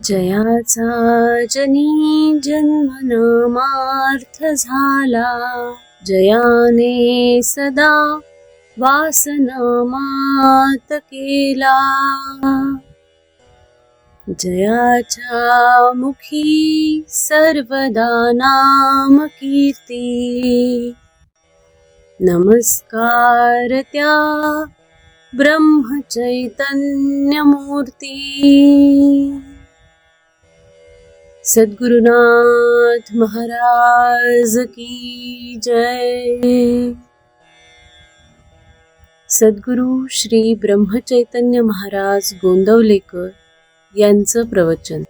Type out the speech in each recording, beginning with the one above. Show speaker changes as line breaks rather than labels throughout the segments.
जयाचा जनी जन्मनामार्थ झाला, जयाने सदा वासनामात केला. जयाच्या मुखी सर्वदा नाम कीर्ती, नमस्कार त्या ब्रह्मचैतन्य मूर्ती. सद्गुरुनाथ महाराज की जय. सद्गुरु श्री ब्रह्मचैतन्य महाराज गोंदवलेकर यांचं प्रवचन.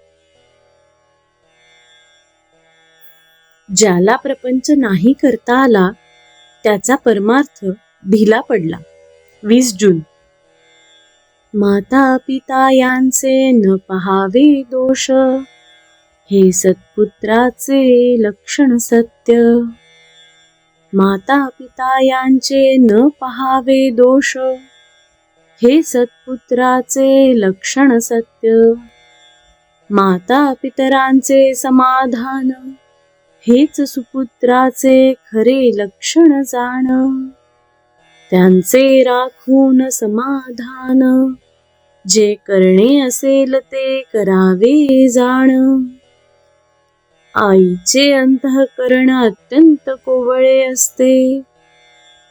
ज्याला प्रपंच नाही करता आला त्याचा परमार्थ ढिला पडला. 20 जून. माता पिता यांचे न पहावे दोष, हे सत्पुत्राचे लक्षण सत्य. माता पिता यांचे न पहावे दोष, हे सत्पुत्राचे लक्षण सत्य. माता पितरांचे समाधान, हेच सुपुत्राचे खरे लक्षण जाण. त्यांचे राखून समाधान, जे करणे असेल ते करावे जाण. आईचे अंतःकरण अत्यंत कोवळे असते,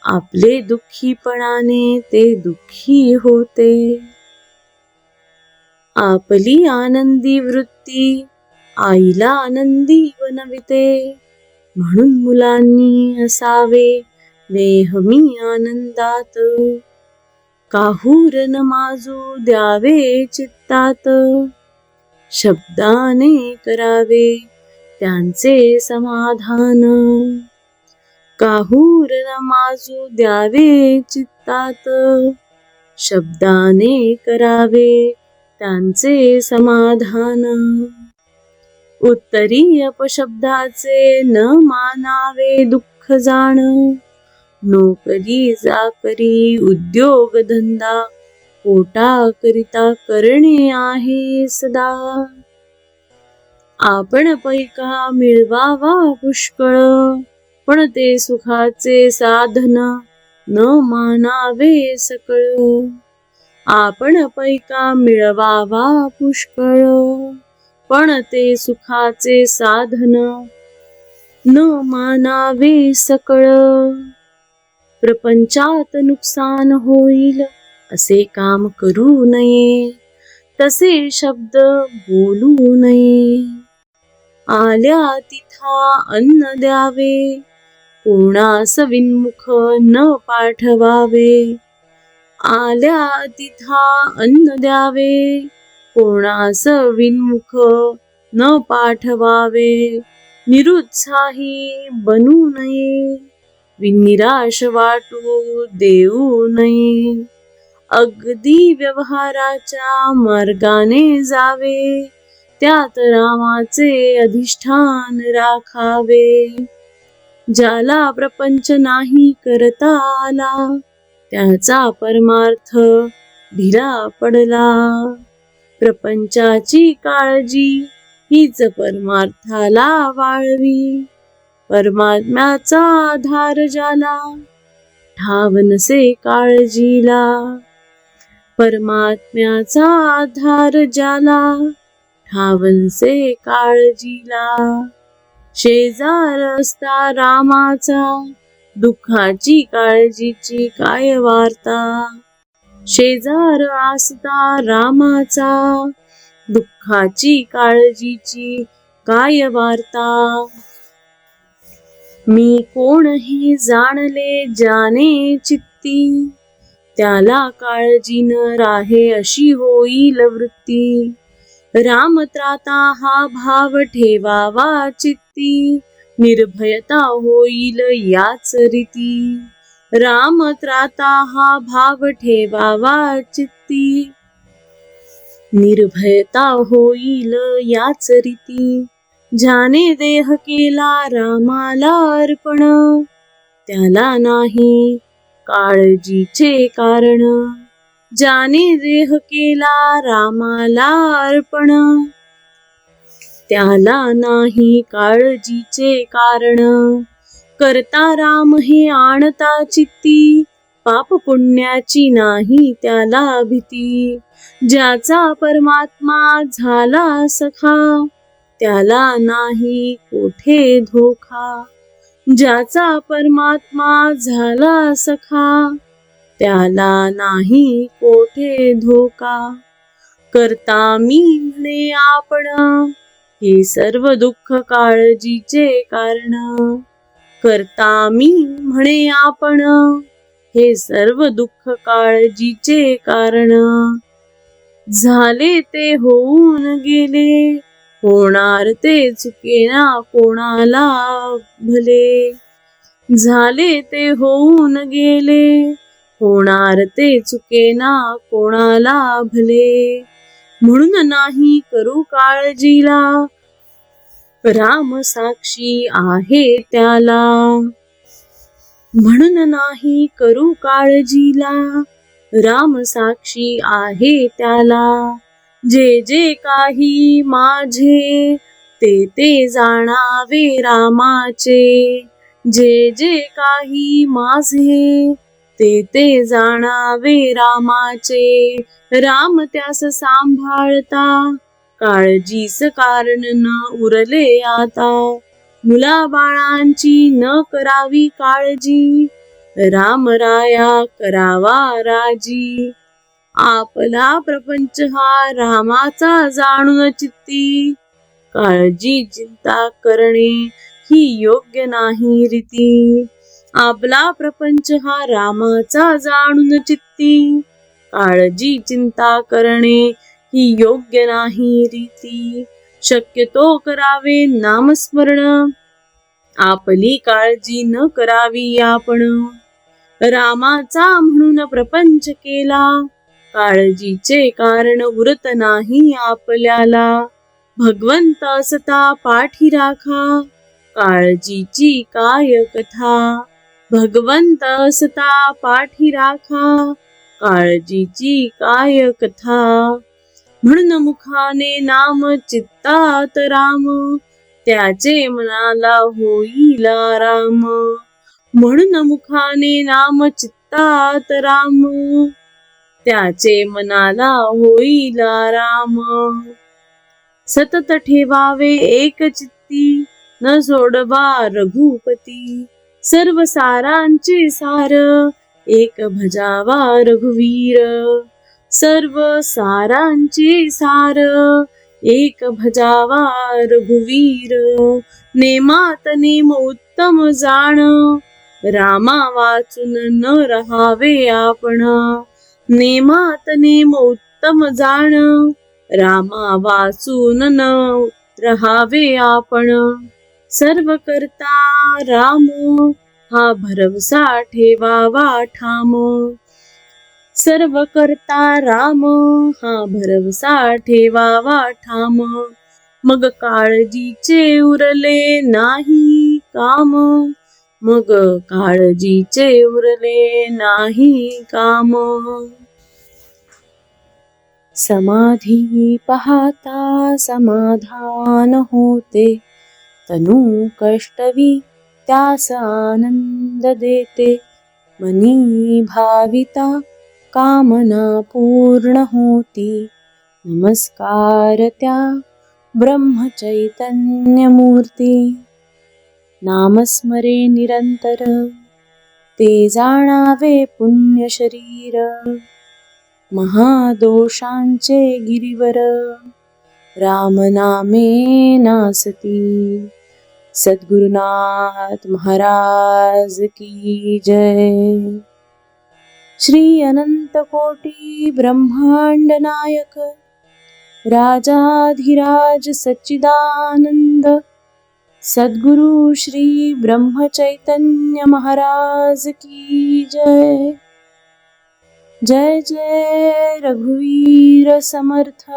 आपले दुःखीपणाने ते दुःखी होते. आपली आनंदी वृत्ती आईला आनंदी बनविते, म्हणून मुलांनी असावे नेहमी आनंदात. काहूर न माजू द्यावे चित्तात, शब्दाने करावे त्यांचे समाधान. काहूर न माजू द्यावे चित्तात, शब्दाने करावे त्यांचे समाधान. उत्तरी अपशब्दाचे न मानावे दुःख जाण. नोकरी चाकरी उद्योग धंदा पोटाकरिता करणे आहे सदा. आपण पैका मिळवावा पुष्कळ, पण ते सुखाचे साधन न मानावे सकळ. आपण पैका मिळवावा पुष्कळ, पण ते सुखाचे साधन न मानावे सकळ. प्रपंचात नुकसान होईल असे काम करू नये, तसे शब्द बोलू नये. आल्या तिथा अन्न द्यावे, कोणास विनमुख न पाठवावे. आल्या तिथा अन्न द्यावे, कोणास विनमुख न पाठवावे. निरुत्साही बनू नये, निराश वाटू देऊ नये. अगदी व्यवहाराच्या मार्गाने जावे, त्यात रामाचे अधिष्ठान राखावे. ज्याला प्रपंच नाही करता आला त्याचा परमार्थ ढिला पडला. प्रपंचाची काळजी हीच परमार्थाला वाळवी. परमात्म्याचा आधार ज्याला, ठाव नसे काळजीला. परमात्म्याचा आधार ज्याला, ठाव नसे काळजीला. शेजार असता रामाचा, दुःखाची काळजीची काय वार्ता. शेजार असता रामाचा, दुःखाची काळजीची काय वार्ता. मी कोण हे जाणले ज्याने चित्ती, त्याला काळजी न राहे अशी होईल वृत्ती. रामत्राता हा भाव ठेवावा चित्ती, निर्भयता होईल याच रीती. रामत्राता हा भाव ठेवावा चित्ती, निर्भयता होईल याच रीती. ज्याने देह केला रामाला अर्पण, त्याला नाही काळजीचे कारण. ज्याने देह केला रामाला अर्पण, त्याला नाही काळजीचे कारण. करता राम हे आणता चित्ती, पाप पुण्याची नाही त्याला भीती. ज्याचा परमात्मा झाला सखा, त्याला नाही कोठे धोखा. ज्याचा परमात्मा झाला सखा, त्याला नाही कोठे धोका. करता मी म्हणे आपण, हे सर्व दुःख काळजीचे कारण. करता मी म्हणे आपण, हे सर्व दुःख काळजीचे कारण. झाले ते होऊन गेले, होणार ते चुकेना कोणाला भले. झाले ते होऊन गेले, होणार ते चुकेना कोणाला भले. म्हणून नाही करू काळजीला, राम साक्षी आहे त्याला. म्हणून नाही करू काळजीला, राम साक्षी आहे त्याला. जे जे काही माझे, ते ते जाणावे रामाचे. जे जे काही माझे, ते ते जाणावे रामाचे. राम त्यास सांभाळता, काळजीस कारण न उरले आता. मुलाबाळांची न करावी काळजी, राम राया करावा राजी. आपला प्रपंच हा रामाचा जाणून चित्ती, काळजी चिंता करणे ही योग्य नाही रीती. आपला प्रपंच हा रामाचा जाणून चित्ती, काळजी चिंता करणे ही योग्य नाही रीती. शक्यतो करावे नामस्मरण, आपली काळजी न करावी आपण. रामाचा म्हणून प्रपंच केला, काळजीचे कारण उरत नाही आपल्याला. भगवंत असता पाठी राखा, काळजीची काय कथा. भगवंत असता पाठी राखा, काळजीची काय कथा. म्हणून मुखाने नाम चित्तात राम, त्याचे मनाला होईल राम. म्हणून मुखाने नाम चित्तात राम, त्याचे मनाला होईल राम. सतत ठेवावे एक चित्ती, न सोडवा रघुपती. सर्व सारांचे सार, एक भजावा रघुवीर. सर्व सारांचे सार, एक भजावा रघुवीर. नेमात नेम उत्तम जाण, रामा वाचून न रहावे आपण. नेमात नेम उत्तम जाण, रामा वाचून न रहावे आपण. सर्व करता राम, हा भरवसा ठेवावा ठाम. सर्व करता राम, हा भरवसा ठेवावा ठाम. मग काळजीचे उरले नाही काम, मग काळजीचे उरले नाही काम. समाधी पाहता समाधान होते, तनु कष्टवी त्यास आनंद देते. मनी भाविता कामना पूर्ण होती, नमस्कार त्या ब्रह्मचैतन्य मूर्ती. नामस्मरे निरंतर, ते जाणावे पुण्य शरीर. महादोषांचे गिरीवर, रामनामे नासती. सद्गुरुनाथ महाराज की जय. श्री अनंत कोटी ब्रह्मांड नायक, राजाधिराज सच्चिदानंद सद्गुरु श्री ब्रह्मचैतन्य महाराज की जय. जय जय रघुवीर समर्थ.